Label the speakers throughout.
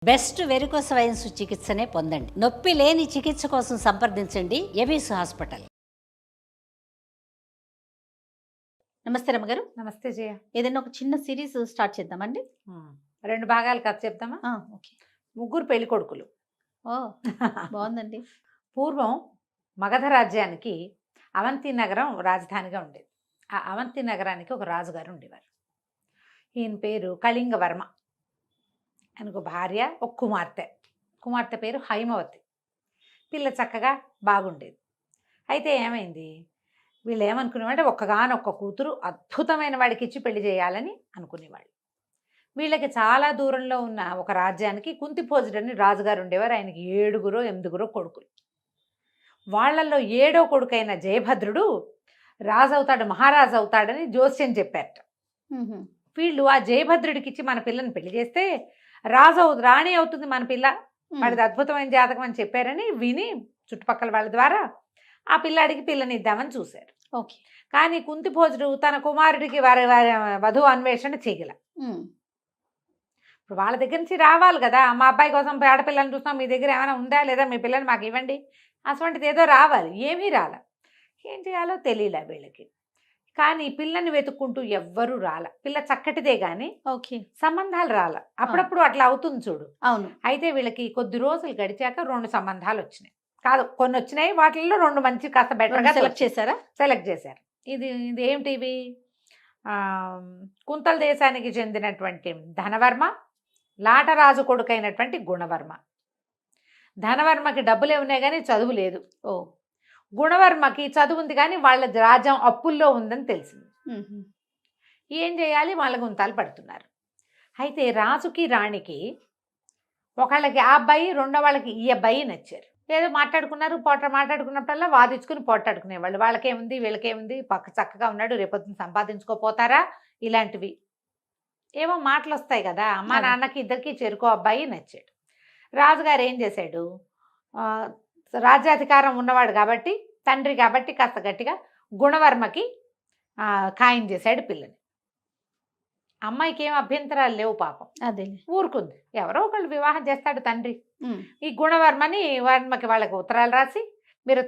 Speaker 1: Best varicose veins చికిత్సనే పొందండి. నొప్పి లేని చికిత్స కోసం సంప్రదించండి ఎబిస్ హాస్పిటల్. నమస్తే రమ్మగారు.
Speaker 2: నమస్తే జయ.
Speaker 1: ఏదైనా ఒక చిన్న సిరీస్ స్టార్ట్ చేద్దామండి.
Speaker 2: 2 భాగాలు కథ చెప్తామా?
Speaker 1: ఓకే.
Speaker 2: ముగ్గురు పెళ్లి కొడుకులు.
Speaker 1: ఓ బాగుందండి.
Speaker 2: పూర్వం మగధ రాజ్యానికి అవంతి నగరం రాజధానిగా ఉండేది. ఆ అవంతి నగరానికి ఒక రాజుగారు ఉండేవారు. ఈయన పేరు కళింగవర్మ. ఆయనకు భార్య, ఒక కుమార్తె పేరు హైమవతి. పిల్ల చక్కగా బాగుండేది. అయితే ఏమైంది, వీళ్ళు ఏమనుకునేవాళ్ళంటే ఒక్కగానొక్క కూతురు అద్భుతమైన వాడికి ఇచ్చి పెళ్లి చేయాలని అనుకునేవాళ్ళు. వీళ్ళకి చాలా దూరంలో ఉన్న ఒక రాజ్యానికి కుంతిభోజుడని రాజుగారు ఉండేవారు. ఆయనకి 7-8 కొడుకులు. వాళ్ళల్లో 7వ కొడుకైన జయభద్రుడు రాజు అవుతాడు, మహారాజు అవుతాడని జోస్యం చెప్పారట. వీళ్ళు ఆ జయభద్రుడికి ఇచ్చి మన పిల్లని పెళ్లి చేస్తే రాణి అవుతుంది మన పిల్ల, వాడిది అద్భుతమైన జాతకం అని చెప్పారని విని చుట్టుపక్కల వాళ్ళ ద్వారా ఆ పిల్లాడికి పిల్లని ఇద్దామని చూశారు.
Speaker 1: ఓకే.
Speaker 2: కానీ కుంతిభోజుడు తన కుమారుడికి వధువు అన్వేషణ చేయగల. ఇప్పుడు వాళ్ళ దగ్గర నుంచి రావాలి కదా, మా అబ్బాయి కోసం ఆడపిల్లని చూస్తాం, మీ దగ్గర ఏమైనా ఉందా లేదా, మీ పిల్లని మాకు ఇవ్వండి, అటువంటిది ఏదో రావాలి. ఏమీ రాల. ఏం చేయాలో తెలియలే వీళ్ళకి. కానీ పిల్లని వెతుక్కుంటూ ఎవ్వరూ రాల. పిల్ల చక్కటిదే కానీ
Speaker 1: ఓకే
Speaker 2: సంబంధాలు రాల. అప్పుడప్పుడు అట్లా అవుతుంది చూడు.
Speaker 1: అవును.
Speaker 2: అయితే వీళ్ళకి కొద్ది రోజులు గడిచాక 2 సంబంధాలు వచ్చినాయి. కాదు, కొన్ని వచ్చినాయి. వాటిల్లో 2 మంచి కాస్త బెటర్గా
Speaker 1: సెలెక్ట్ చేశారా?
Speaker 2: సెలెక్ట్ చేశారు. ఇది ఏమిటివి? కుంతల దేశానికి చెందినటువంటి ధనవర్మ, లాటరాజు కొడుకైనటువంటి గుణవర్మ. ధనవర్మకి డబ్బులే ఉన్నాయి కానీ చదువు లేదు. గుణవర్మకి చదువు ఉంది కానీ వాళ్ళ రాజ్యం అప్పుల్లో ఉందని తెలిసింది. ఏం చేయాలి, వాళ్ళ గుంతాలు పడుతున్నారు. అయితే రాజుకి రాణికి ఒకళ్ళకి ఆ అబ్బాయి, రెండో వాళ్ళకి ఈ అబ్బాయి నచ్చారు. ఏదో మాట్లాడుకున్నారు, మాట్లాడుకున్నప్పుడల్లా వాదించుకుని పోట్లాడుకునేవాళ్ళు. వాళ్ళకేముంది వీళ్ళకేముంది, పక్క చక్కగా ఉన్నాడు, రేపొద్దున సంపాదించుకోపోతారా, ఇలాంటివి ఏమో మాటలు వస్తాయి కదా. అమ్మా నాన్నకి ఇద్దరికి చెరుకో అబ్బాయి నచ్చాడు. రాజుగారు ఏం చేశాడు, రాజ్యాధికారం ఉన్నవాడు కాబట్టి, తండ్రి కాబట్టి కాస్త గట్టిగా గుణవర్మకి ఖాయం చేశాడు పిల్లని. అమ్మాయికి ఏం అభ్యంతరాలు లేవు పాపం,
Speaker 1: అదే
Speaker 2: ఊరుకుంది. ఎవరో ఒకళ్ళు వివాహం చేస్తాడు తండ్రి. ఈ వర్మకి వాళ్ళకి ఉత్తరాలు రాసి, మీరు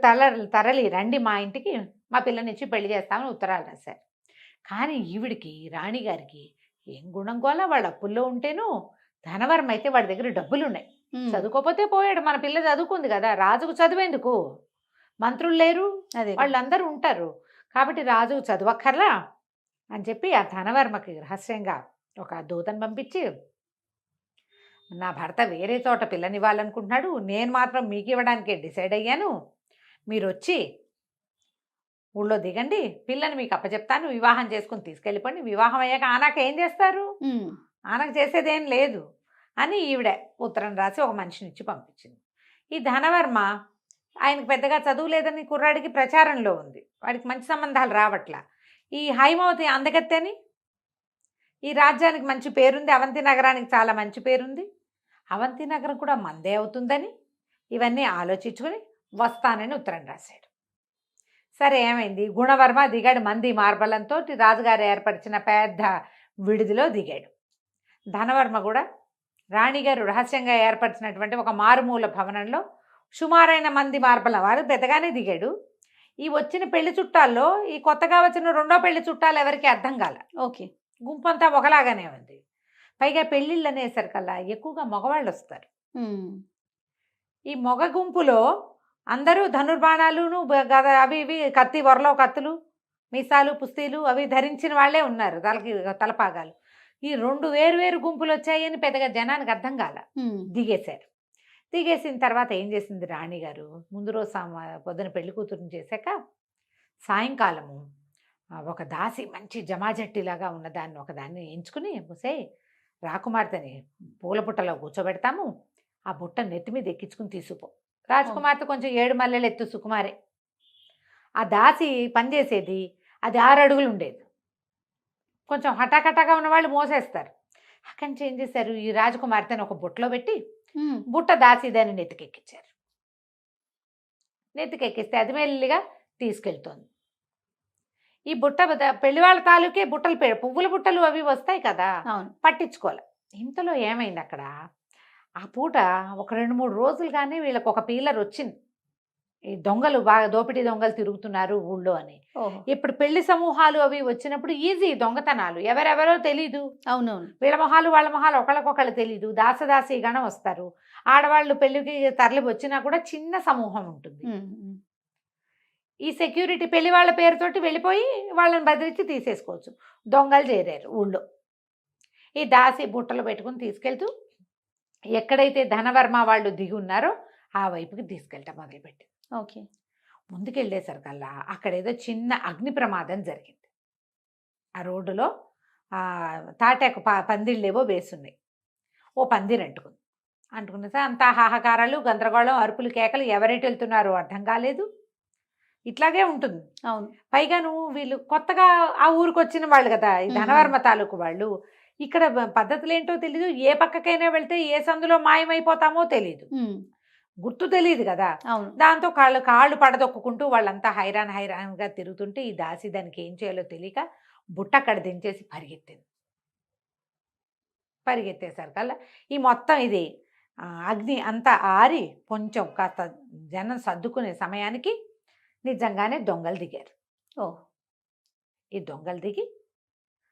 Speaker 2: తరలి రండి మా ఇంటికి, మా పిల్లనిచ్చి పెళ్లి చేస్తామని ఉత్తరాలు రాశారు. కానీ ఈవిడికి, రాణిగారికి ఏం గుణం కోలా, వాళ్ళ అప్పుల్లో ఉంటేను, ధనవర్మ అయితే వాడి దగ్గర డబ్బులు ఉన్నాయి, చదువుకోపోతే పోయాడు, మన పిల్ల చదువుకుంది కదా, రాజుకు చదువేందుకు, మంత్రులు లేరు, వాళ్ళందరూ ఉంటారు కాబట్టి రాజుకు చదువక్కర్లా అని చెప్పి ఆ ధనవర్మకి రహస్యంగా ఒక దూతను పంపించి, నా భర్త వేరే చోట పిల్లనివ్వాలనుకుంటున్నాడు, నేను మాత్రం మీకు ఇవ్వడానికే డిసైడ్ అయ్యాను, మీరు వచ్చి ఊళ్ళో దిగండి, పిల్లని మీకు అప్పచెప్తాను, వివాహం చేసుకుని తీసుకెళ్ళిపోండి, వివాహం అయ్యాక ఆనాక ఏం చేస్తారు, ఆనకు చేసేదేం లేదు అని ఈవిడ ఉత్తరం రాసి ఒక మనిషిని ఇచ్చి పంపించింది. ఈ ధనవర్మ ఆయనకు పెద్దగా చదువు లేదని కుర్రాడికి ప్రచారంలో ఉంది, వాడికి మంచి సంబంధాలు రావట్లా. ఈ హైమవతి అందగత్తెని, ఈ రాజ్యానికి మంచి పేరుంది, అవంతి నగరానికి చాలా మంచి పేరుంది, అవంతి నగరం కూడా మందే అవుతుందని ఇవన్నీ ఆలోచించుకొని వస్తానని ఉత్తరం రాశాడు. సరే, ఏమైంది, గుణవర్మ దిగాడు మంది మార్బలంతో, రాజుగారు ఏర్పరిచిన పెద్ద విడిదిలో దిగాడు. ధనవర్మ కూడా రాణిగారు రహస్యంగా ఏర్పరిచినటువంటి ఒక మారుమూల భవనంలో సుమారైన మంది మార్బలం వారు పెద్దగానే దిగాడు. ఈ వచ్చిన పెళ్లి చుట్టాల్లో ఈ కొత్తగా వచ్చిన 2వ పెళ్లి చుట్టాలు ఎవరికి అర్థం కాల.
Speaker 1: ఓకే.
Speaker 2: గుంపంతా ఒకలాగానే ఉంది. పైగా పెళ్ళిళ్ళు అనేసరికల్లా ఎక్కువగా మగవాళ్ళు వస్తారు. ఈ మగ గుంపులో అందరూ ధనుర్బాణాలును గద అవి ఇవి కత్తి, వరలో కత్తులు, మీసాలు, పుస్తీలు అవి ధరించిన వాళ్ళే ఉన్నారు, తలపాగాలు. ఈ 2 వేరు గుంపులు వచ్చాయని పెద్దగా జనానికి అర్థం కాల. దిగేశారు. దిగేసిన తర్వాత ఏం చేసింది రాణిగారు, ముందు రోజు పొద్దున పెళ్లి కూతురుని చేశాక సాయంకాలము ఒక దాసి మంచి జమాజట్టిలాగా ఉన్నదాన్ని ఒకదాన్ని ఎంచుకుని, పూసే రాకుమార్తెని పూల బుట్టలో కూర్చోబెడతాము, ఆ బుట్ట నెత్తి మీద ఎక్కించుకుని తీసుకుపో. రాజకుమార్తె కొంచెం 7 మల్లెలు ఎత్తు సుకుమారే. ఆ దాసి పనిచేసేది అది 6 అడుగులు ఉండేది. కొంచెం హఠాకటాగా ఉన్నవాళ్ళు మోసేస్తారు. అక్కడి నుంచి ఏం చేశారు, ఈ రాజకుమార్తెని ఒక బుట్టలో పెట్టి బుట్ట దాసి దాన్ని నెత్తికెక్కించారు. నెత్తికెక్కిస్తే అది మెల్లిగా తీసుకెళ్తోంది. ఈ బుట్ట పెళ్లివాళ్ళ తాలూకే బుట్టలు, పువ్వుల బుట్టలు అవి వస్తాయి కదా, పట్టించుకోవాలి. ఇంతలో ఏమైంది, అక్కడ ఆ పూట ఒక 2-3 రోజులుగానే వీళ్ళకి ఒక పీలర్ వచ్చింది. ఈ దొంగలు బాగా దోపిడీ దొంగలు తిరుగుతున్నారు ఊళ్ళో అని.
Speaker 1: ఓహో!
Speaker 2: ఇప్పుడు పెళ్లి సమూహాలు అవి వచ్చినప్పుడు ఈజీ దొంగతనాలు. ఎవరెవరో తెలీదు.
Speaker 1: అవునవును.
Speaker 2: వీళ్ళ మొహాలు వాళ్ళ మొహాలు ఒకళ్ళకొకళ్ళు తెలీదు. దాసదాసీ గణం వస్తారు. ఆడవాళ్ళు పెళ్లికి తరలి వచ్చినా కూడా చిన్న సమూహం ఉంటుంది. ఈ సెక్యూరిటీ పెళ్లి వాళ్ళ పేరుతోటి వెళ్ళిపోయి వాళ్ళని బెదిరించి తీసేసుకోవచ్చు. దొంగలు చేరారు ఊళ్ళో. ఈ దాసి బుట్టలు పెట్టుకుని తీసుకెళ్తూ ఎక్కడైతే ధనవర్మ వాళ్ళు దిగి ఉన్నారో ఆ వైపుకి తీసుకెళ్ళటం మొదలుపెట్టింది.
Speaker 1: ఓకే.
Speaker 2: ముందుకెళ్ళేసరికల్లా అక్కడేదో చిన్న అగ్ని ప్రమాదం జరిగింది. ఆ రోడ్డులో తాటాకు పందిళ్ళేవో వేసున్నాయి. ఓ పందిరి అంటుకుంది. అంటుకున్న సార్ అంతా హాహాకారాలు, గందరగోళం, అరుపులు, కేకలు. ఎవరెటు వెళ్తున్నారో అర్థం కాలేదు. ఇట్లాగే ఉంటుంది.
Speaker 1: అవును.
Speaker 2: పైగాను వీళ్ళు కొత్తగా ఆ ఊరికి వచ్చిన వాళ్ళు కదా, ఈ ధనవర్మ తాలూకు వాళ్ళు. ఇక్కడ పద్ధతులు ఏంటో తెలీదు. ఏ పక్కకైనా వెళ్తే ఏ సందులో మాయమైపోతామో తెలీదు. గుర్తు తెలియదు కదా.
Speaker 1: అవును.
Speaker 2: దాంతో కాళ్ళు పడదొక్కుంటూ వాళ్ళంతా హైరాన్గా తిరుగుతుంటే ఈ దాసి దానికి ఏం చేయాలో తెలియక బుట్ట అక్కడ దించేసి పరిగెత్తేసరికల్లా ఈ మొత్తం ఇది అగ్ని అంతా ఆరి కొంచెం కాస్త జనం సర్దుకునే సమయానికి నిజంగానే దొంగలు దిగారు. ఈ దొంగలు దిగి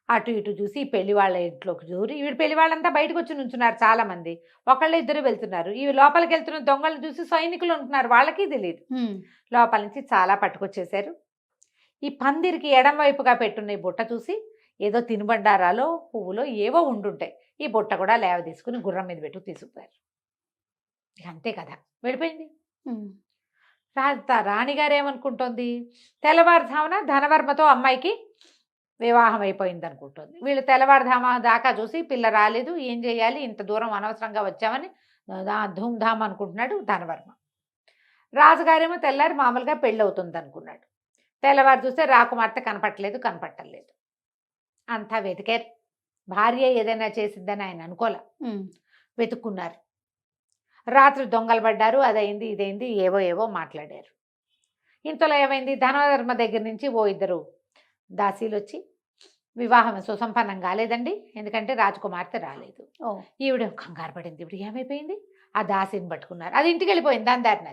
Speaker 2: అటు ఇటు చూసి పెళ్లి వాళ్ళ ఇంట్లోకి దూరి, వీడు పెళ్లి వాళ్ళంతా బయటకు వచ్చి నుంచున్నారు చాలామంది. ఒకళ్ళు ఇద్దరు వెళ్తున్నారు. ఇవి లోపలికి వెళ్తున్న దొంగలను చూసి సైనికులు ఉంటున్నారు, వాళ్ళకి తెలియదు. లోపల నుంచి చాలా పట్టుకొచ్చేసారు. ఈ పందిరికి ఎడం వైపుగా పెట్టున్న ఈ బుట్ట చూసి ఏదో తినుబండారాలో పువ్వులో ఏవో ఉండుంటాయి. ఈ బుట్ట కూడా లేవ తీసుకుని గుర్రం మీద పెట్టు తీసుకుపోయారు. ఇక అంతే కదా, వెళ్ళిపోయింది. రాణిగారు ఏమనుకుంటోంది, తెల్లవారుజామున ధనవర్మతో అమ్మాయికి వివాహం అయిపోయింది అనుకుంటుంది. వీళ్ళు తెల్లవారుధామ దాకా చూసి పిల్ల రాలేదు, ఏం చేయాలి, ఇంత దూరం అనవసరంగా వచ్చామని ధూమ్ధామ్ అనుకుంటున్నాడు ధనవర్మ. రాజుగారేమో తెల్లారి మామూలుగా పెళ్ళి అవుతుంది అనుకున్నాడు. తెల్లవారు చూస్తే రాకుమార్తె కనపట్టలేదు. అంతా వెతికారు. భార్య ఏదైనా చేసిందని ఆయన అనుకోలే. వెతుక్కున్నారు. రాత్రి దొంగలు పడ్డారు, అదైంది ఇదైంది ఏవో మాట్లాడారు. ఇంతలో ఏమైంది, ధనవర్మ దగ్గర నుంచి ఓ ఇద్దరు దాసీలు వచ్చి వివాహం సుసంపన్నం కాలేదండి, ఎందుకంటే రాజకుమార్తె రాలేదు. ఈవిడ కంగారు పడింది. ఇప్పుడు ఏమైపోయింది, ఆ దాసిని పట్టుకున్నారు. అది ఇంటికి వెళ్ళిపోయింది దాని దారిన.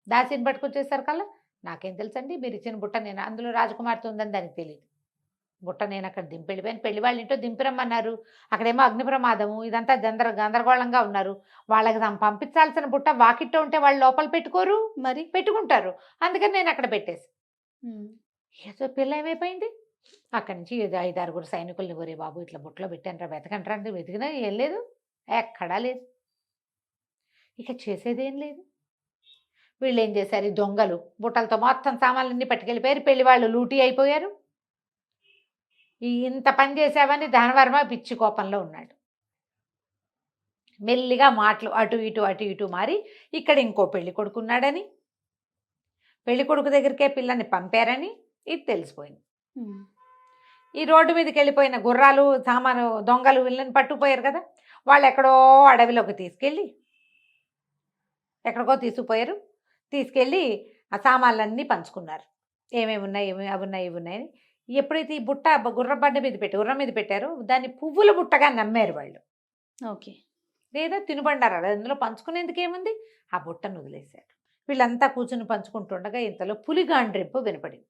Speaker 2: దాసిని పట్టుకొచ్చేసరికల్లా నాకేం తెలుసండి, మీరు ఇచ్చిన బుట్ట నేను అందులో రాజకుమార్తె ఉందని దానికి తెలియదు. బుట్ట నేను అక్కడ దింపెళ్ళిపోయాను. పెళ్లి వాళ్ళ ఇంట్లో దింపిరమ్మన్నారు. అక్కడేమో అగ్ని ప్రమాదము, ఇదంతా గందరగోళంగా ఉన్నారు. వాళ్ళకి పంపించాల్సిన బుట్ట వాకిట్లో ఉంటే వాళ్ళు లోపల పెట్టుకోరు, మరి పెట్టుకుంటారు. అందుకని నేను అక్కడ పెట్టేసి ఏదో పిల్ల ఏమైపోయింది. అక్కడి నుంచి 5-6 సైనికుల్ని ఒరే బాబు ఇట్లా బుట్టలో పెట్టాను వెతకంటారా అంటే వెతికినా ఏం లేదు, ఎక్కడా లేదు. ఇక చేసేదేం లేదు. వీళ్ళు ఏం చేశారు, ఈ దొంగలు బుట్టలతో మొత్తం సామాన్లన్నీ పట్టుకెళ్ళిపోయారు. పెళ్లి వాళ్ళు లూటీ అయిపోయారు. ఇంత పని చేసావని ధనవర్మ పిచ్చి కోపంలో ఉన్నాడు. మెల్లిగా మాటలు అటు ఇటు మారి ఇక్కడ ఇంకో పెళ్లి కొడుకున్నాడని, పెళ్లి కొడుకు దగ్గరికే పిల్లని పంపారని ఇది తెలిసిపోయింది. ఈ రోడ్డు మీదకి వెళ్ళిపోయిన గుర్రాలు సామాను దొంగలు వీళ్ళని పట్టుకుపోయారు కదా, వాళ్ళు ఎక్కడో అడవిలోకి ఎక్కడికో తీసుకెళ్ళి ఆ సామాన్లన్నీ పంచుకున్నారు. ఏమేమి ఉన్నాయి, అవి ఉన్నాయి. ఎప్పుడైతే ఈ బుట్ట గుర్రం మీద పెట్టారో దాన్ని పువ్వుల బుట్టగా నమ్మారు వాళ్ళు. ఓకే, లేదా తినుబండారాలు అందులో పంచుకునేందుకు ఏముంది, ఆ బుట్టను వదిలేశారు. వీళ్ళంతా కూర్చుని పంచుకుంటుండగా ఇంతలో పులి గాండ్రింపు వినపడింది.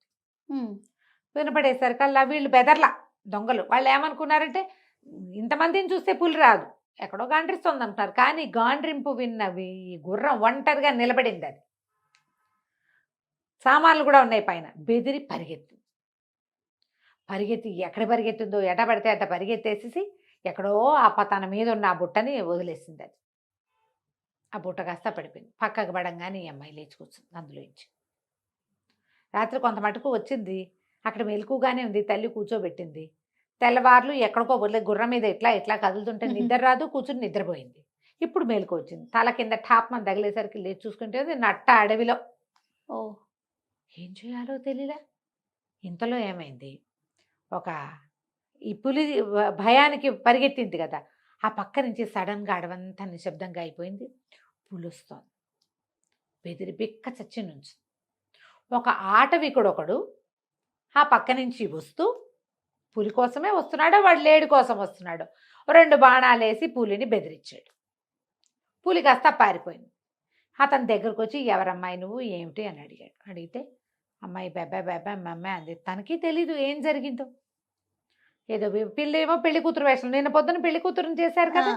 Speaker 2: వినపడేసరికల్లా వీళ్ళు బెదర్లా దొంగలు. వాళ్ళు ఏమనుకున్నారంటే ఇంతమందిని చూస్తే పులి రాదు, ఎక్కడో గాండ్రిస్తుంది అంటున్నారు. కానీ గాండ్రింపు విన్నవి ఈ గుర్రం ఒంటరిగా నిలబడింది. అది సామాన్లు కూడా ఉన్నాయి పైన. బెదిరి పరిగెత్తి ఎక్కడ పరిగెత్తుందో ఎట పడితే అట్ట పరిగెత్తేసేసి ఎక్కడో తన మీద ఉన్న ఆ బుట్టని వదిలేసింది. అది ఆ బుట్ట కాస్త పడిపోయింది. పక్కకు పడంగానే ఈ అమ్మాయి లేచి కూర్చుంది అందులోంచి. రాత్రి కొంత మటుకు వచ్చింది, అక్కడ మెలకుగానే ఉంది. తల్లి కూర్చోబెట్టింది. తెల్లవార్లు ఎక్కడికో వదిలే గుర్రం మీద ఇట్లా కదులుతుంటే నిద్ర రాదు, కూర్చుని నిద్రపోయింది. ఇప్పుడు మేలుకు వచ్చింది. తల కింద టాప్మని తగిలేసరికి లేచి చూసుకుంటే నట్ట అడవిలో. ఏం చేయాలో తెలియలే. ఇంతలో ఏమైంది, ఈ పులి భయానికి పరిగెత్తింది కదా, ఆ పక్క నుంచి సడన్గా అడవంతా నిశ్శబ్దంగా అయిపోయింది. పులి వస్తోంది. బెదిరి బిక్క చచ్చి నుంచి ఒక ఆటవికుడొకడు ఆ పక్క నుంచి వస్తూ, పులి కోసమే వస్తున్నాడో వాడు లేడి కోసం వస్తున్నాడో, 2 బాణాలు వేసి పులిని బెదిరించాడు. పులి కాస్త పారిపోయింది. అతని దగ్గరకు వచ్చి ఎవరమ్మాయి నువ్వు ఏమిటి అని అడిగాడు. అడిగితే అమ్మాయి బెబ్బా బెబ్బా అమ్మాయి అంది. తనకి తెలీదు ఏం జరిగిందో. ఏదో పిల్ల ఏమో పెళ్లి కూతురు వేషం, నిన్న పొద్దున పెళ్లి కూతురుని చేశారు కదా.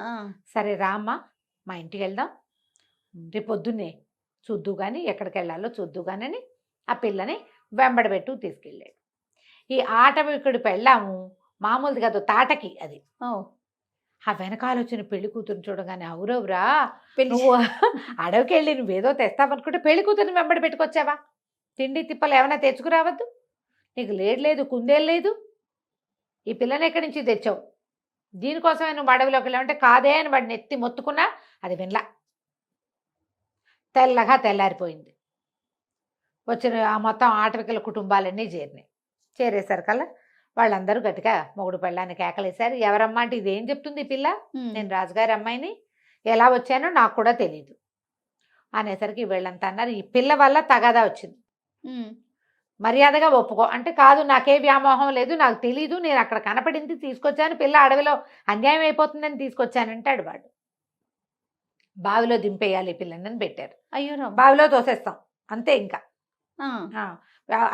Speaker 2: సరే రామ్మా మా ఇంటికి వెళ్దాం, రేపు పొద్దున్నే చూద్దు కానీ ఎక్కడికి వెళ్ళాలో చూద్దు కానీ ఆ పిల్లని వెంబడబెట్టు తీసుకెళ్ళాడు. ఈ ఆటవికుడి పెళ్ళాము మామూలుది కాదు, తాటకి అది. ఆ వెనకాల వచ్చిన పెళ్లి కూతురుని చూడగానే అవురవురా నువ్వు అడవికి వెళ్ళి నువ్వేదో తెస్తావనుకుంటే పెళ్లి కూతురిని వెంబడి పెట్టుకొచ్చావా? తిండి తిప్పలు ఏమైనా తెచ్చుకురావద్దు, నీకు లేదు కుందేలు లేదు, ఈ పిల్లని ఎక్కడి నుంచి తెచ్చావు, దీనికోసమే నువ్వు అడవిలోకి వెళ్ళావంటే కాదే అని వాడిని ఎత్తి మొత్తుకున్నా అది వినలా. తెల్లగా తెల్లారిపోయింది. వచ్చిన ఆ మొత్తం ఆటవికల కుటుంబాలన్నీ చేరేసరికల్లా వాళ్ళందరూ గట్టిగా మొగుడు పెళ్ళాన్ని కేకలేశారు. ఎవరమ్మా అంటే ఇదేం చెప్తుంది ఈ పిల్ల, నేను రాజుగారి అమ్మాయిని, ఎలా వచ్చానో నాకు కూడా తెలీదు అనేసరికి వీళ్ళంతా అన్నారు ఈ పిల్ల వల్ల తగాదా వచ్చింది, మర్యాదగా ఒప్పుకో అంటే. కాదు నాకే వ్యామోహం లేదు, నాకు తెలీదు, నేను అక్కడ కనపడింది తీసుకొచ్చాను, పిల్ల అడవిలో అన్యాయం అయిపోతుందని తీసుకొచ్చానంటాడు వాడు. బావిలో దింపేయాలి ఈ పిల్లని పెట్టారు.
Speaker 1: అయ్యో
Speaker 2: బావిలో తోసేస్తాం అంతే. ఇంకా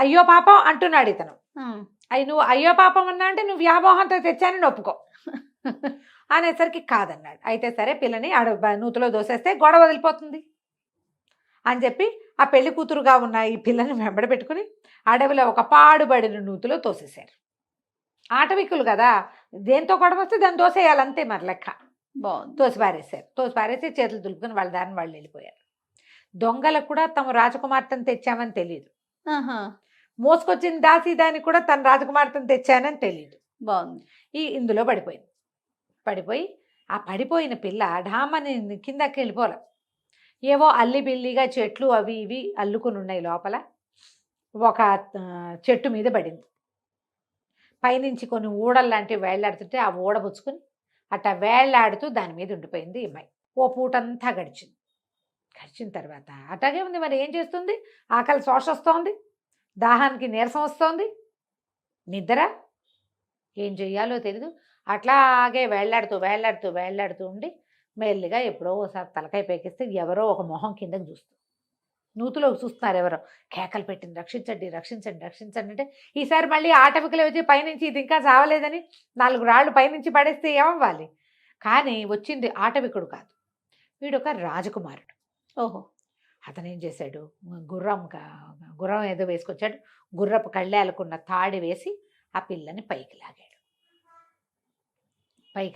Speaker 2: అయ్యో పాపం అంటున్నాడు ఇతను. నువ్వు అయ్యో పాపం అన్నా అంటే నువ్వు వ్యామోహంతో తెచ్చానని ఒప్పుకో అనేసరికి కాదన్నాడు. అయితే సరే పిల్లని నూతిలో దోసేస్తే గొడవ వదిలిపోతుంది అని చెప్పి ఆ పెళ్లి కూతురుగా ఉన్న ఈ పిల్లని వెంబడ పెట్టుకుని అడవిలో ఒక పాడుబడిన నూతిలో తోసేశారు. ఆటవికులు కదా, దేంతో గొడవ వస్తే దాన్ని తోసేయాలి అంతే మరి లెక్క. తోసి పారేసి చేతులు దులుపుకొని వాళ్ళ దారిని వాళ్ళు వెళ్ళిపోయారు. దొంగలకు కూడా తమ రాజకుమార్తెను తెచ్చామని తెలియదు, మోసుకొచ్చిన దానికి కూడా తన రాజకుమార్తెను తెచ్చానని తెలియదు.
Speaker 1: బాగుంది.
Speaker 2: ఇందులో పడిపోయి ఆ పడిపోయిన పిల్ల ఢామని కిందకి వెళ్ళిపోలే. ఏవో అల్లిబిల్లిగా చెట్లు అవి ఇవి అల్లుకుని ఉన్నాయి లోపల. ఒక చెట్టు మీద పడింది. పైనుంచి కొన్ని ఊడల్లాంటివి వేళ్లాడుతుంటే ఆ ఊడబుచ్చుకుని అట్లా వేళ్లాడుతూ దాని మీద ఉండిపోయింది ఈ అమ్మాయి. ఓ పూటంతా గడిచిన తర్వాత అట్లాగే ఉంది. మరి ఏం చేస్తుంది? ఆకలి శోష వస్తోంది, దాహానికి నీరసం వస్తోంది, నిద్ర ఏం చెయ్యాలో తెలీదు. అట్లాగే వేళ్లాడుతూ ఉండి మెల్లిగా ఎప్పుడో ఒకసారి తలకాయ పేకిస్తే ఎవరో ఒక మొహం కిందకి చూస్తుంది. నూతులోకి చూస్తున్నారు ఎవరో, కేకలు పెట్టింది రక్షించండి అంటే. ఈసారి మళ్ళీ ఆటవికలు వచ్చి పైనుంచి ఇది ఇంకా చావలేదని 4 రాళ్ళు పైనుంచి పడేస్తే ఏమవ్వాలి? కానీ వచ్చింది ఆటవికుడు కాదు, వీడు ఒక రాజకుమారుడు.
Speaker 1: ఓహో.
Speaker 2: అతను ఏం చేశాడు, గుర్రం ఏదో వేసుకొచ్చాడు, గుర్రపు కళ్ళేలకున్న తాడి వేసి ఆ పిల్లని పైకి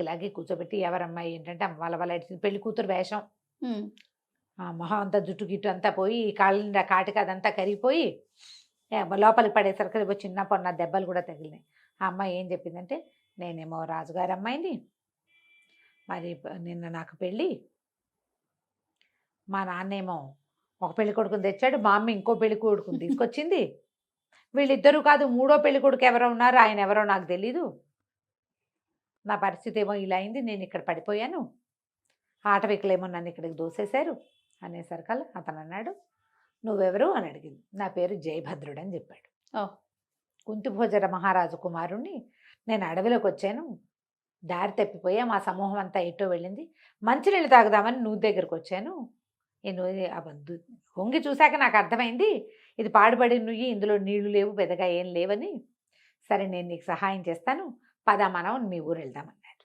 Speaker 2: లాగి కూర్చోబెట్టి ఎవరమ్మాయి ఏంటంటే వాళ్ళ పెళ్లి కూతురు వేషం, మొహం అంతా జుట్టు గిట్టు అంతా పోయి కాళ్ళ కాటికి అదంతా కరిగిపోయి లోపలికి పడేసరికి చిన్న పొన్న దెబ్బలు కూడా తగిలినాయి. ఆ అమ్మాయి ఏం చెప్పిందంటే నేనేమో రాజుగారి అమ్మాయిని, మరి నిన్న నాకు పెళ్ళి, మా నాన్నేమో ఒక పెళ్లి కొడుకుని తెచ్చాడు, మా అమ్మ ఇంకో పెళ్లి కొడుకుని తీసుకొచ్చింది, వీళ్ళిద్దరూ కాదు 3వ పెళ్లి కొడుకు ఎవరో ఉన్నారు, ఆయన ఎవరో నాకు తెలీదు, నా పరిస్థితి ఏమో ఇలా అయింది, నేను ఇక్కడ పడిపోయాను, ఆటవికులేమో నన్ను ఇక్కడికి దోసేశారు అనేసరికల్లా అతను అన్నాడు నువ్వెవరు అని అడిగింది. నా పేరు జయభద్రుడు అని చెప్పాడు. కుంతిభోజన మహారాజు కుమారుణ్ణి, నేను అడవిలోకి వచ్చాను, దారి తప్పిపోయా, మా సమూహం అంతా ఎటో వెళ్ళింది, మంచినీళ్ళు తాగుదామని నువ్వు దగ్గరకు వచ్చాను, వంగి చూశాక నాకు అర్థమైంది ఇది పాడుపడి నుయ్యి, ఇందులో నీళ్లు లేవు, పెద్దగా ఏం లేవని. సరే నేను నీకు సహాయం చేస్తాను, పద మనం మీ ఊరు వెళ్దామన్నాడు.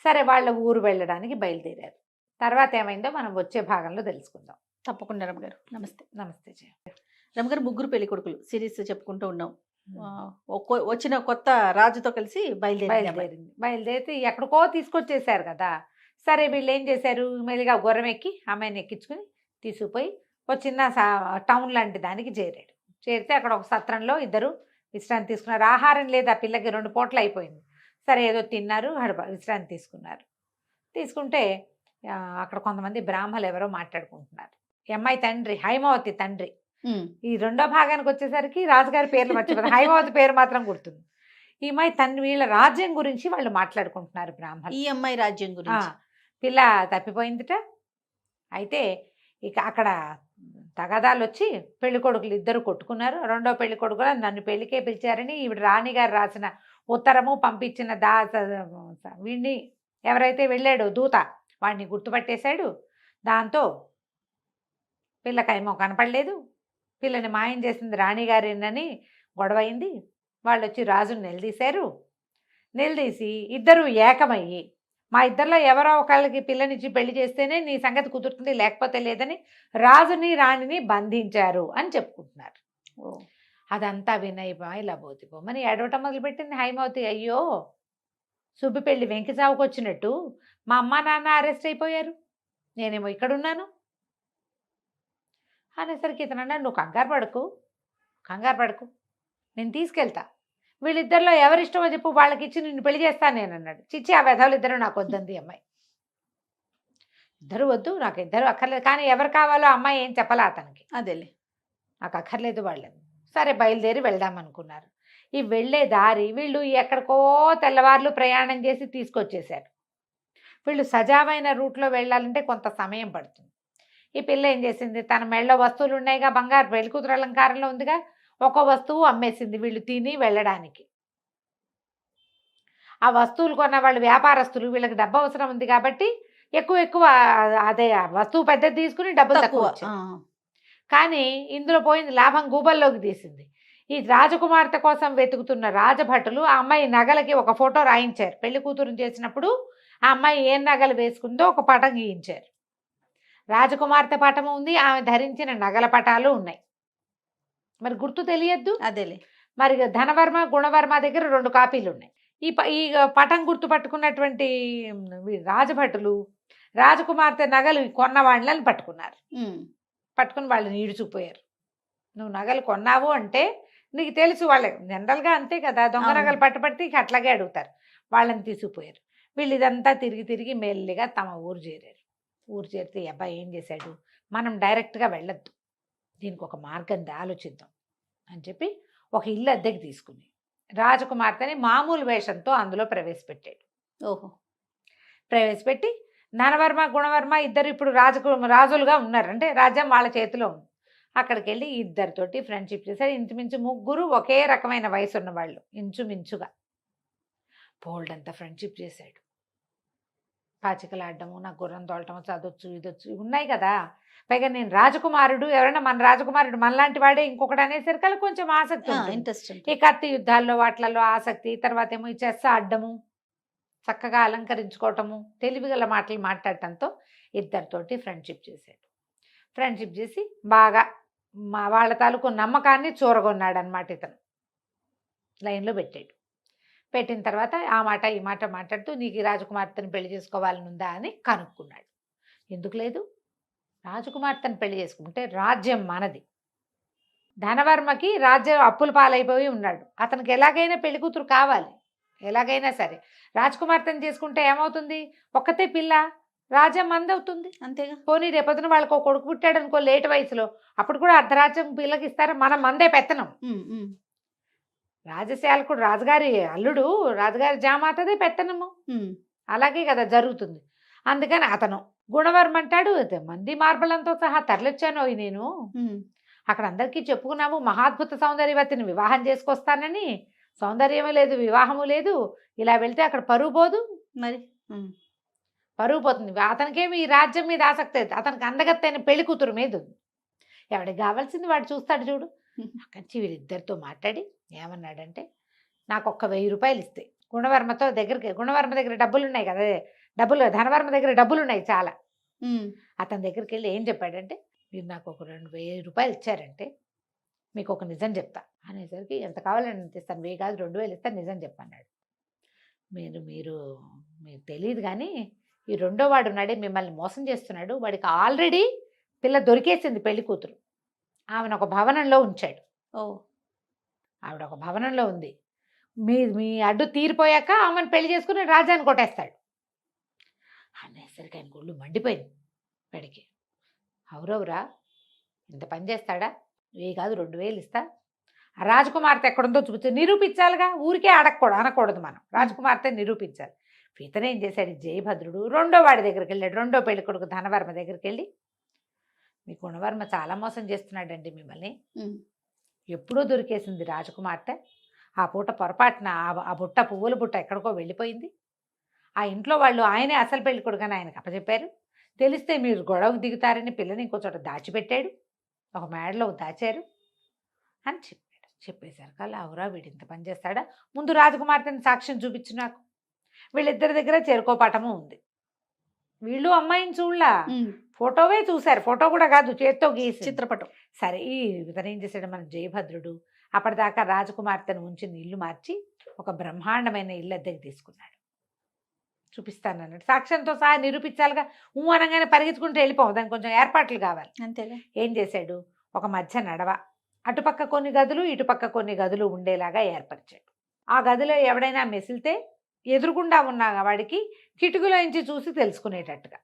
Speaker 2: సరే వాళ్ళ ఊరు వెళ్ళడానికి బయలుదేరారు. తర్వాత ఏమైందో మనం వచ్చే భాగంలో తెలుసుకుందాం.
Speaker 1: తప్పకుండా రమగారు.
Speaker 2: నమస్తే
Speaker 1: రమగారు. 3 పెళ్లి కొడుకులు సిరీస్ చెప్పుకుంటూ ఉన్నాం. వచ్చిన కొత్త రాజుతో కలిసి
Speaker 2: బయలుదేరి ఎక్కడికో తీసుకొచ్చేసారు కదా. సరే వీళ్ళు ఏం చేశారు, మెల్లిగా గుర్రం ఎక్కి అమ్మాయిని ఎక్కించుకుని తీసుకుపోయి ఒక చిన్న టౌన్ లాంటి దానికి చేరితే అక్కడ ఒక సత్రంలో ఇద్దరు విశ్రాంతి తీసుకున్నారు. ఆహారం లేదు ఆ పిల్లకి, 2 పూటలు అయిపోయింది. సరే ఏదో తిన్నారు, విశ్రాంతి తీసుకుంటే అక్కడ కొంతమంది బ్రాహ్మలు ఎవరో మాట్లాడుకుంటున్నారు. ఈ అమ్మాయి తండ్రి హైమావతి తండ్రి. ఈ 2వ భాగానికి వచ్చేసరికి రాజుగారి పేర్లు మర్చిపోతారు, హైమావతి పేరు మాత్రం గుర్తుంది. ఈ అమ్మాయి వీళ్ళ రాజ్యం గురించి వాళ్ళు మాట్లాడుకుంటున్నారు బ్రాహ్మణులు.
Speaker 1: ఈ అమ్మాయి రాజ్యం గురించి.
Speaker 2: పిల్ల తప్పిపోయిందిట. అయితే ఇక అక్కడ తగాదాలు వచ్చి పెళ్లి కొడుకులు ఇద్దరు కొట్టుకున్నారు. 2వ పెళ్లి కొడుకు నన్ను పెళ్లికే పిలిచారని ఈవిడ రాణిగారు రాసిన ఉత్తరము పంపించిన వీడిని ఎవరైతే వెళ్ళాడో దూత వాడిని గుర్తుపట్టేశాడు. దాంతో పిల్లకేమో కనపడలేదు, పిల్లని మాయం చేసింది రాణిగారేనని గొడవైంది. వాళ్ళు వచ్చి రాజుని నిలదీశారు. నిలదీసి ఇద్దరు ఏకమయ్యి మా ఇద్దరిలో ఎవరో ఒకళ్ళకి పిల్లనిచ్చి పెళ్లి చేస్తేనే నీ సంగతి కుదురుతుంది, లేకపోతే లేదని రాజుని రాణిని బంధించారు అని చెప్పుకుంటున్నారు. అదంతా వినయ్య ఇలా పోతిపోమని ఏడవటం మొదలుపెట్టింది హైమవతి. అయ్యో, సుబ్బి పెళ్లి వెంకి చావుకు వచ్చినట్టు మా అమ్మ నాన్న అరెస్ట్ అయిపోయారు, నేనేమో ఇక్కడున్నాను అనేసరికి ఇతనన్నాడు, నువ్వు కంగారు పడకు, నేను తీసుకెళ్తా, వీళ్ళిద్దరిలో ఎవరిష్టమో చెప్పు, వాళ్ళకి ఇచ్చి నిన్ను పెళ్లి చేస్తాను నేను అన్నాడు. చిచ్చి, ఆ వెధవులు ఇద్దరు నాకు వద్దంది అమ్మాయి. ఇద్దరు వద్దు, నాకు ఇద్దరు అక్కర్లేదు, కానీ ఎవరు కావాలో అమ్మాయి ఏం చెప్పలే అతనికి.
Speaker 1: అదేలే,
Speaker 2: నాకు అక్కర్లేదు వాళ్ళు. సరే బయలుదేరి వెళ్దాం అనుకున్నారు. ఈ వెళ్ళే దారి వీళ్ళు ఎక్కడికో తెల్లవార్లు ప్రయాణం చేసి తీసుకొచ్చేశారు. వీళ్ళు సజావైన రూట్లో వెళ్ళాలంటే కొంత సమయం పడుతుంది. ఈ పిల్ల ఏం చేసింది, తన మెళ్ళ వస్తువులు ఉన్నాయిగా, బంగారు పెళ్ళికూతురు అలంకారంలో ఉందిగా, ఒక వస్తువు అమ్మేసింది వీళ్ళు తిని వెళ్ళడానికి. ఆ వస్తువులు కొన్న వాళ్ళు వ్యాపారస్తులు, వీళ్ళకి డబ్బు అవసరం ఉంది కాబట్టి ఎక్కువ అదే వస్తువు పెద్దది తీసుకుని డబ్బులు తక్కువ వచ్చాయి. కానీ ఇందులో పోయింది లాభం గూబల్లోకి తీసింది. ఈ రాజకుమార్తె కోసం వెతుకుతున్న రాజభటులు ఆ అమ్మాయి నగలకి ఒక ఫోటో రాయించారు. పెళ్లి కూతురుని చేసినప్పుడు ఆ అమ్మాయి ఏం నగలు వేసుకుందో ఒక పటం గీయించారు. రాజకుమార్తె పటం ఉంది, ఆమె ధరించిన నగల పటాలు ఉన్నాయి. మరి గుర్తు తెలియద్దు.
Speaker 1: అదేలే,
Speaker 2: మరి ధనవర్మ గుణవర్మ దగ్గర 2 కాపీలు ఉన్నాయి. ఈ పటం గుర్తు పట్టుకున్నటువంటి రాజభటులు రాజకుమార్తె నగలు కొన్న వాళ్ళని పట్టుకున్నారు. పట్టుకుని వాళ్ళని ఈడ్చుకుపోయారు. నువ్వు నగలు కొన్నావు అంటే నీకు తెలుసు, వాళ్ళే జనరల్గా అంతే కదా, దొంగ నగలు పట్టుబడితే ఇక అట్లాగే అడుగుతారు. వాళ్ళని తీసుకుపోయారు. వీళ్ళు ఇదంతా తిరిగి మెల్లిగా తమ ఊరు చేరారు. ఊరు చేరితే అబ్బాయి ఏం చేశాడు, మనం డైరెక్ట్గా వెళ్ళొద్దు, దీనికి ఒక మార్గం ఆలోచిద్దాం అని చెప్పి ఒక ఇల్లు అద్దెకి తీసుకుని రాజకుమార్తెని మామూలు వేషంతో అందులో ప్రవేశపెట్టాడు. ప్రవేశపెట్టి ధనవర్మ గుణవర్మ ఇద్దరు ఇప్పుడు రాజులుగా ఉన్నారు, అంటే రాజ్యం వాళ్ళ చేతిలో ఉంది. అక్కడికి వెళ్ళి ఇద్దరితోటి ఫ్రెండ్షిప్ చేశాడు. ఇంచుమించు 3 ఒకే రకమైన వయసు ఉన్న వాళ్ళు, ఇంచుమించుగా బోల్డ్ ఫ్రెండ్షిప్ చేశాడు. పాచికలు ఆడటము, నాకు గుర్రం తోలటము, చదవచ్చు ఇదొచ్చు ఉన్నాయి కదా. పైగా నేను రాజకుమారుడు, ఎవరైనా మన రాజకుమారుడు మనలాంటి వాడే ఇంకొకటి అనేసరికి కొంచెం ఆసక్తి,
Speaker 1: ఇంట్రెస్ట్.
Speaker 2: ఈ కత్తి యుద్ధాల్లో వాటిలలో ఆసక్తి. తర్వాత ఏమో ఈ చెస్ ఆడటము, చక్కగా అలంకరించుకోవటము, తెలివిగల మాటలు మాట్లాడటంతో ఇద్దరితోటి ఫ్రెండ్షిప్ చేశాడు. ఫ్రెండ్షిప్ చేసి బాగా వాళ్ళ తాలూకు నమ్మకాన్ని చూరగొన్నాడు అనమాట. ఇతను లైన్లో పెట్టాడు. పెట్టిన తర్వాత ఆ మాట ఈ మాట మాట్లాడుతూ నీకు ఈ రాజకుమార్తెను పెళ్లి చేసుకోవాలని ఉందా అని కనుక్కున్నాడు. ఎందుకు లేదు, రాజకుమార్తెను పెళ్లి చేసుకుంటే రాజ్యం మనది. ధనవర్మకి రాజ్యం అప్పుల పాలైపోయి ఉన్నాడు, అతనికి ఎలాగైనా పెళ్లి కూతురు కావాలి, ఎలాగైనా సరే. రాజకుమార్తెను చేసుకుంటే ఏమవుతుంది, ఒక్కతే పిల్ల, రాజ్యం మందవుతుంది, అంతేగా. పోనీ రేపొద్దున వాళ్ళకి ఒక కొడుకు పుట్టాడు అనుకో లేట్ వయసులో, అప్పుడు కూడా అర్ధరాజ్యం పిల్లకి ఇస్తారా, మనం మందే పెత్తనం. రాజశాలకుడు రాజుగారి అల్లుడు, రాజుగారి జామాతదే పెత్తనము, అలాగే కదా జరుగుతుంది. అందుకని అతను గుణవర్మ అంటాడు, మంది మార్బలంతో సహా తరలిచ్చాను నేను, అక్కడ అందరికీ చెప్పుకున్నాము మహాద్భుత సౌందర్యవతిని వివాహం చేసుకొస్తానని, సౌందర్యమే లేదు, వివాహము లేదు, ఇలా వెళ్తే అక్కడ పరువు పోదు, మరి పరువు పోతుంది. అతనికేమి ఈ రాజ్యం మీద ఆసక్తి లేదు, అతనికి అందగత్తైన పెళ్లి కూతురు మీద ఉంది. ఎవడికి కావాల్సింది వాడు చూస్తాడు చూడు. అక్కడి వీళ్ళిద్దరితో మాట్లాడి ఏమన్నాడంటే, నాకు 1000 రూపాయలు ఇస్తే గుణవర్మతో దగ్గరికి, గుణవర్మ దగ్గర డబ్బులు ఉన్నాయి కదా, ధనవర్మ దగ్గర డబ్బులు ఉన్నాయి చాలా. అతని దగ్గరికి వెళ్ళి ఏం చెప్పాడంటే, మీరు నాకు ఒక 2000 రూపాయలు ఇచ్చారంటే మీకు ఒక నిజం చెప్తా అనేసరికి, ఎంత కావాలని ఇస్తాను, 1000 కాదు 2000 ఇస్తాను, నిజం చెప్పన్నాడు. మీరు తెలియదు కానీ ఈ రెండో వాడు ఉన్నాడే మిమ్మల్ని మోసం చేస్తున్నాడు, వాడికి ఆల్రెడీ పిల్ల దొరికేసింది పెళ్లి కూతురు, ఆమెను ఒక భవనంలో ఉంచాడు. ఆవిడ ఒక భవనంలో ఉంది, మీ అడ్డు తీరిపోయాక ఆమెను పెళ్లి చేసుకుని రాజాన్ని కొట్టేస్తాడు అనేసరికి ఆయన గుళ్ళు మండిపోయింది. వాడికి అవురవురా, ఇంత పని చేస్తాడా, 1000 కాదు 2000 ఇస్తా, ఆ రాజకుమార్తె ఎక్కడుందో చూపించి నిరూపించాలిగా, ఊరికే అనకూడదు మనం, రాజకుమార్తె నిరూపించాలి. ఇతను ఏం చేశాడు, జయభద్రుడు రెండో వాడి దగ్గరికి వెళ్ళాడు, రెండో పెళ్లి కొడుకు ధనవర్మ దగ్గరికి వెళ్ళి, మీ గుణవర్మ చాలా మోసం చేస్తున్నాడండి మిమ్మల్ని, ఎప్పుడూ దొరికేసింది రాజకుమార్తె, ఆ పూట పొరపాటున ఆ బుట్ట పువ్వుల బుట్ట ఎక్కడికో వెళ్ళిపోయింది, ఆ ఇంట్లో వాళ్ళు ఆయనే అసలు పెళ్లి కొడుకని ఆయనకు అప్పచెప్పారు, తెలిస్తే మీరు గొడవకు దిగుతారని పిల్లని ఇంకో చోట దాచిపెట్టాడు, ఒక మేడలో దాచారు అని చెప్పాడు. చెప్పేశారు కల్లా అవురా వీడు ఇంత పని చేస్తాడా, ముందు రాజకుమార్తెని సాక్ష్యం చూపించు నాకు. వీళ్ళిద్దరి దగ్గర చేరుకోపాఠము ఉంది. వీళ్ళు అమ్మాయిని చూడలా, ఫోటోవే చూశారు, ఫోటో కూడా కాదు చేత్తో గీసి
Speaker 1: చిత్రపటం.
Speaker 2: సరే ఈ ఇతను ఏం చేశాడు మన జయభద్రుడు, అప్పటిదాకా రాజకుమార్తెను ఉంచిన ఇల్లు మార్చి ఒక బ్రహ్మాండమైన ఇల్లు అద్దెకి తీసుకున్నాడు. చూపిస్తానన్నాడు, సాక్ష్యంతో సహా నిరూపించాలిగా. అనగానే పరిగెత్తుకుంటూ వెళ్ళిపోవు, దానికి కొంచెం ఏర్పాట్లు కావాలి.
Speaker 1: అంతేగా.
Speaker 2: ఏం చేశాడు, ఒక మధ్య నడవ, అటుపక్క కొన్ని గదులు ఇటుపక్క కొన్ని గదులు ఉండేలాగా ఏర్పరిచాడు. ఆ గదిలో ఎవడైనా మెసిలితే ఎదురుగుండా ఉన్న వాడికి కిటికీలోంచి చూసి తెలుసుకునేటట్టుగా.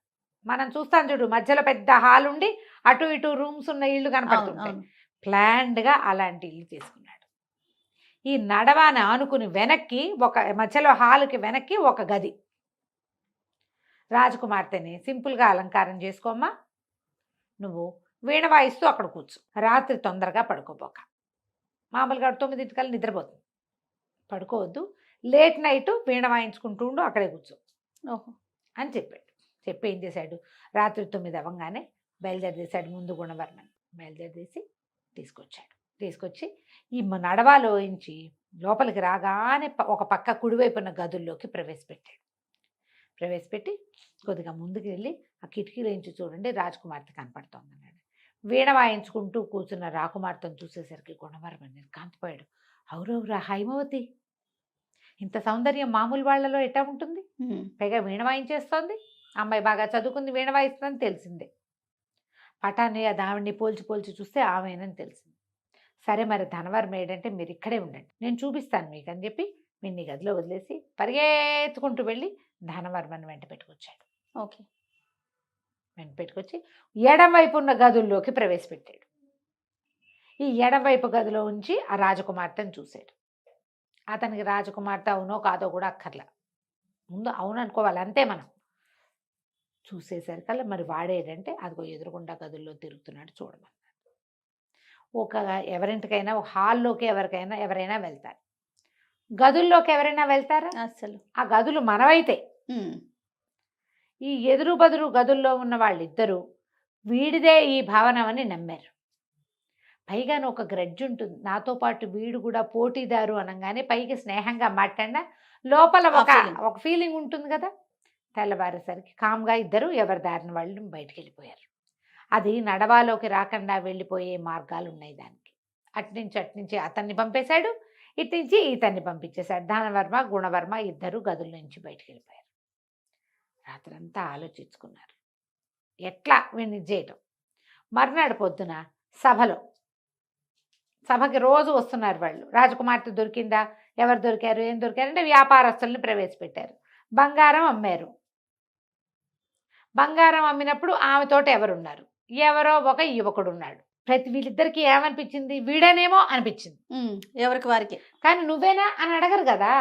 Speaker 2: మనం చూస్తాం చూడు, మధ్యలో పెద్ద హాల్ ఉండి అటు ఇటు రూమ్స్ ఉన్న ఇల్లు కనపడుతుంటాయి. ప్లాన్డ్గా అలాంటి ఇల్లు తీసుకున్నాడు. ఈ నడవాని ఆనుకుని వెనక్కి ఒక మధ్యలో హాల్కి వెనక్కి ఒక గది. రాజకుమార్తెని సింపుల్గా అలంకారం చేసుకోమ్మా, నువ్వు వీణ వాయిస్తూ అక్కడ కూర్చో, రాత్రి తొందరగా పడుకోబోక, మామూలుగా 9 నిద్రపోతుంది, పడుకోవద్దు, లేట్ నైట్ వీణ వాయించుకుంటూ ఉండు, అక్కడే కూర్చో
Speaker 1: ఓహో
Speaker 2: అని చెప్పాడు. చెప్పి ఏం చేశాడు, రాత్రి 9 అవ్వగానే బయలుదేరేసాడు. ముందు గుణవర్మని బయలుదేరేసి తీసుకొచ్చి ఈ నడవాలోంచి లోపలికి రాగానే ఒక పక్క కుడివైపున్న గదుల్లోకి ప్రవేశపెట్టి కొద్దిగా ముందుకు వెళ్ళి ఆ కిటికీలోంచి చూడండి రాజకుమార్తె కనపడుతోంది అన్నాడు. వీణ వాయించుకుంటూ కూర్చున్న రాకుమార్తెను చూసేసరికి గుణవర్మని కాంతిపోయాడు. అవురవురా హైమవతి, ఇంత సౌందర్యం మామూలు వాళ్ళలో ఎట్టా ఉంటుంది, పైగా వీణ వాయించేస్తోంది, అమ్మాయి బాగా చదువుకుంది, వీణ వాయిస్తుందని తెలిసిందే. పటాన్ని దావిడిని పోల్చి చూస్తే ఆమెనని తెలిసింది. సరే మరి ధనవర్మ ఏంటంటే మీరు ఇక్కడే ఉండండి, నేను చూపిస్తాను మీకు అని చెప్పి వీడిని గదిలో వదిలేసి పరిగెత్తుకుంటూ వెళ్ళి ధనవర్మని వెంట పెట్టుకొచ్చాడు.
Speaker 1: ఓకే,
Speaker 2: వెంట పెట్టుకొచ్చి ఎడం వైపు ఉన్న గదుల్లోకి ప్రవేశపెట్టాడు. ఈ ఎడం వైపు గదిలో ఉంచి ఆ రాజకుమార్తెను చూశాడు. అతనికి రాజకుమార్తె అవునో కాదో కూడా అక్కర్లా, ముందు అవును అనుకోవాలి అంతే. మనం చూసేసరికల్లా మరి వాడేటంటే అదిగో ఎదురుగుండా గదుల్లో తిరుగుతున్నాడు చూడమన్నాడు. ఎవరింటికైనా ఒక హాల్లోకి ఎవరైనా వెళ్తారు, గదుల్లోకి ఎవరైనా వెళ్తారా?
Speaker 1: అసలు
Speaker 2: ఆ గదులు మనవైతే. ఈ ఎదురు బదురు గదుల్లో ఉన్న వాళ్ళిద్దరూ వీడిదే ఈ భావనమని నమ్మారు. పైగాను ఒక గ్రడ్జ్ ఉంటుంది, నాతో పాటు వీడు కూడా పోటీదారు అనగానే పైకి స్నేహంగా మాట్లాడినా లోపల ఒక ఫీలింగ్ ఉంటుంది కదా. తెల్లవారేసరికి కామ్గా ఇద్దరు ఎవరి దారిన వాళ్ళు బయటికి వెళ్ళిపోయారు. అది నడవాలోకి రాకుండా వెళ్ళిపోయే మార్గాలు ఉన్నాయి దానికి. అట్నుంచి అతన్ని పంపేశాడు, ఇట్నుంచి ఇతన్ని పంపించేశాడు. ధనవర్మ గుణవర్మ ఇద్దరు గదుల నుంచి బయటికి వెళ్ళిపోయారు. రాత్రంతా ఆలోచించుకున్నారు ఎట్లా వీడిని చేయటం. మర్నాడు పొద్దున సభకి రోజు వస్తున్నారు వాళ్ళు. రాజకుమార్తె దొరికిందా, ఎవరు దొరికారు, ఏం దొరికారంటే వ్యాపారస్తుల్ని ప్రవేశపెట్టారు. బంగారం అమ్మారు. బంగారం అమ్మినప్పుడు ఆమెతోటి ఎవరున్నారు, ఎవరో ఒక యువకుడు ఉన్నాడు. వీళ్ళిద్దరికి ఏమనిపించింది, వీడనేమో అనిపించింది
Speaker 1: ఎవరికి వారికి.
Speaker 2: కానీ నువ్వేనా అని అడగరు కదా.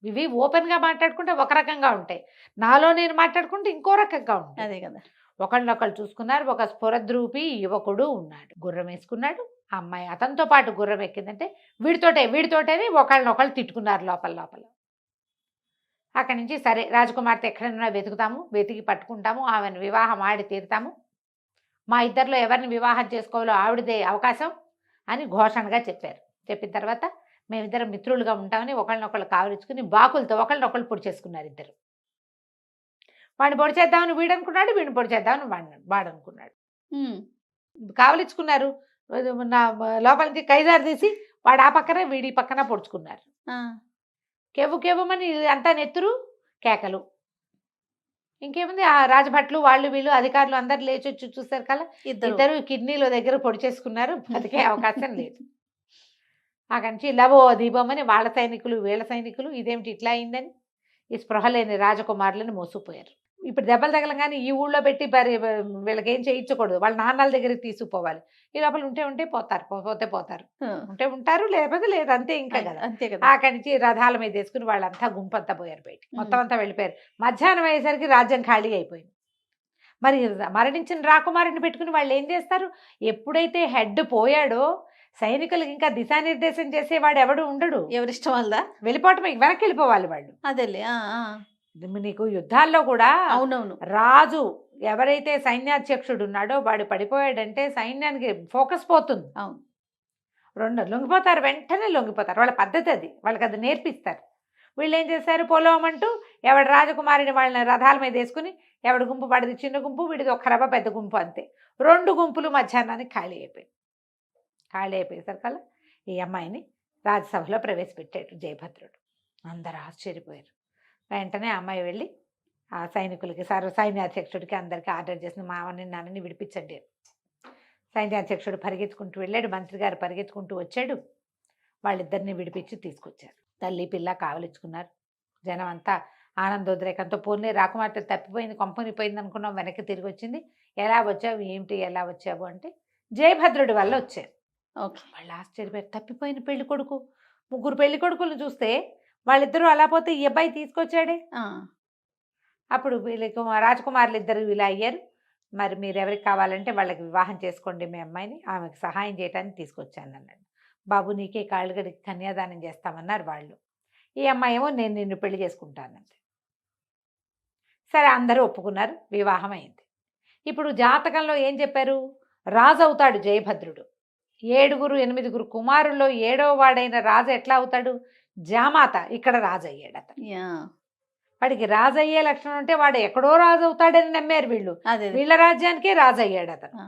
Speaker 2: ఇవి ఓపెన్గా మాట్లాడుకుంటే ఒక రకంగా ఉంటాయి, నాలో నేను మాట్లాడుకుంటే ఇంకో రకంగా ఉంటాయి.
Speaker 1: అదే కదా.
Speaker 2: ఒకళ్ళొకళ్ళు చూసుకున్నారు. ఒక స్ఫురద్రూపి యువకుడు ఉన్నాడు, గుర్రం వేసుకున్నాడు. ఆ అమ్మాయి అతనితో పాటు గుర్రం ఎక్కిందంటే వీడితోటేని ఒకళ్ళనొకళ్ళు తిట్టుకున్నారు లోపల. అక్కడి నుంచి సరే రాజకుమార్తె ఎక్కడైనా వెతికి పట్టుకుంటాము, ఆమెను వివాహం ఆడి తీరుతాము, మా ఇద్దరిలో ఎవరిని వివాహం చేసుకోవాలో ఆవిడదే అవకాశం అని ఘోషణగా చెప్పారు. చెప్పిన తర్వాత మేమిద్దరం మిత్రులుగా ఉంటామని ఒకళ్ళనొకళ్ళు కావలించుకుని బాకులతో ఒకళ్ళనొకళ్ళు పొడి చేసుకున్నారు ఇద్దరు. వాడిని పొడి చేద్దామని వీడు అనుకున్నాడు, వీడిని పొడి చేద్దామని వాడు అనుకున్నాడు. కావలించుకున్నారు. లోపల నుంచి కైదారు తీసి వాడు ఆ పక్కన వీడి పక్కన పొడుచుకున్నారు. కేవమని అంతా నెత్తురు కేకలు. ఇంకేముంది, ఆ రాజభట్లు వాళ్ళు వీళ్ళు అధికారులు అందరు లేచి వచ్చి చూస్తారు కదా, ఇద్దరు కిడ్నీలో దగ్గర పొడి చేసుకున్నారు, బతికే అవకాశం లేదు. అక్కడి నుంచి లవో దీపమని వాళ్ళ సైనికులు వీళ్ళ సైనికులు ఇదేమిటి ఇట్లా అయిందని ఈ స్పృహ లేని రాజకుమారులను మోసుకుపోయారు. ఇప్పుడు దెబ్బలు తగలంగానే ఈ ఊళ్ళో పెట్టి వీళ్ళకి ఏం చేయించకూడదు, వాళ్ళ నాన్నల దగ్గరికి తీసుకుపోవాలి. ఈ లోపల ఉంటే పోతారు, ఉంటే ఉంటారు, లేకపోతే లేదు, అంతే ఇంకా కదా. అక్కడి నుంచి రథాల మీద వేసుకుని వాళ్ళంతా గుంపంతా పోయారు బయటికి, మొత్తం అంతా వెళ్ళిపోయారు. మధ్యాహ్నం అయ్యేసరికి రాజ్యం ఖాళీ అయిపోయింది. మరి మరణించిన రాకుమారుని పెట్టుకుని వాళ్ళు ఏం చేస్తారు, ఎప్పుడైతే హెడ్ పోయాడో సైనికులకు ఇంకా దిశానిర్దేశం చేసేవాడు ఎవడు ఉండడు,
Speaker 1: ఎవరిష్టం వల్ల
Speaker 2: వెళ్ళిపోవటం, వెనక్కి వెళ్ళిపోవాలి వాళ్ళు.
Speaker 1: అదేలే.
Speaker 2: నీకు యుద్ధాల్లో కూడా
Speaker 1: అవునవును
Speaker 2: రాజు ఎవరైతే సైన్యాధ్యక్షుడు ఉన్నాడో వాడు పడిపోయాడంటే సైన్యానికి ఫోకస్ పోతుంది.
Speaker 1: అవును.
Speaker 2: లొంగిపోతారు, వెంటనే లొంగిపోతారు. వాళ్ళ పద్ధతి అది, వాళ్ళకి అది నేర్పిస్తారు. వీళ్ళు ఏం చేశారు, పొలోమంటూ ఎవడు రాజకుమారిని వాళ్ళని రథాల మీద వేసుకుని ఎవడి గుంపు వాడిది చిన్న గుంపు, వీడిది ఒక రవ్వ పెద్ద గుంపు, అంతే. 2 గుంపులు మధ్యాహ్నానికి ఖాళీ అయిపోయేసరికల్లా ఈ అమ్మాయిని రాజ్యసభలో ప్రవేశపెట్టాడు జయభద్రుడు. అందరూ ఆశ్చర్యపోయారు. వెంటనే అమ్మాయి వెళ్ళి ఆ సైనికులకి సైన్యాధ్యక్షుడికి అందరికీ ఆర్డర్ చేసిన మామని నాన్నని విడిపించండి. సైన్యాధ్యక్షుడు పరిగెత్తుకుంటూ వెళ్ళాడు, మంత్రి గారు పరిగెత్తుకుంటూ వచ్చాడు. వాళ్ళిద్దరిని విడిపించి తీసుకొచ్చారు. తల్లి పిల్ల కావలించుకున్నారు. జనం అంతా ఆనందోద్రేకంతో, పోన్లే రాకుమార్తె తప్పిపోయింది, కొంపనిపోయింది అనుకున్నాం, వెనక్కి తిరిగి వచ్చింది. ఎలా వచ్చావు, ఏమిటి, ఎలా వచ్చావు అంటే జయభద్రుడి వల్ల వచ్చారు.
Speaker 1: ఓకే.
Speaker 2: వాళ్ళు ఆశ్చర్యపోయారు. తప్పిపోయిన పెళ్లి కొడుకు, 3 పెళ్లి కొడుకులను చూస్తే వాళ్ళిద్దరూ అలా పోతే ఈ అబ్బాయి తీసుకొచ్చాడే. అప్పుడు వీళ్ళకి రాజకుమారులు ఇద్దరు ఇలా అయ్యారు. మరి మీరు ఎవరికి కావాలంటే వాళ్ళకి వివాహం చేసుకోండి మీ అమ్మాయిని, ఆమెకు సహాయం చేయడానికి తీసుకొచ్చాను అన్నాడు. బాబు నీకే కాళ్ళగడికి కన్యాదానం చేస్తామన్నారు వాళ్ళు. ఈ అమ్మాయి ఏమో నేను నిన్ను పెళ్లి చేసుకుంటానంటే. సరే అందరూ ఒప్పుకున్నారు, వివాహం అయింది. ఇప్పుడు జాతకంలో ఏం చెప్పారు, రాజు అవుతాడు జయభద్రుడు. 8 కుమారుల్లో 7వ వాడైన రాజు ఎట్లా అవుతాడు, జామాత. ఇక్కడ రాజు అయ్యాడు అతను. వాడికి రాజు అయ్యే లక్షణం ఉంటే వాడు ఎక్కడో రాజు అవుతాడని నమ్మారు వీళ్ళు. వీళ్ళ రాజ్యానికే రాజు అయ్యాడు అతను.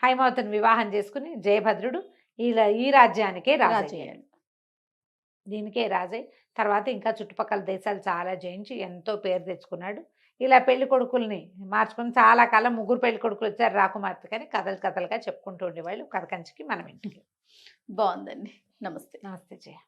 Speaker 2: హైమావతిని వివాహం చేసుకుని జయభద్రుడు ఈ రాజ్యానికే రాజు అయ్యాడు. దీనికే రాజై తర్వాత ఇంకా చుట్టుపక్కల దేశాలు చాలా జయించి ఎంతో పేరు తెచ్చుకున్నాడు. ఇలా పెళ్లి కొడుకుల్ని మార్చుకుని చాలా కాలం 3 పెళ్లి కొడుకులు వచ్చారు రాకుమార్తె, కానీ కథలుగా చెప్పుకుంటూ ఉండేవాళ్ళు కథ కంచికి మనం ఇంటికి.
Speaker 1: బాగుందండి. నమస్తే.
Speaker 2: నమస్తే జయ.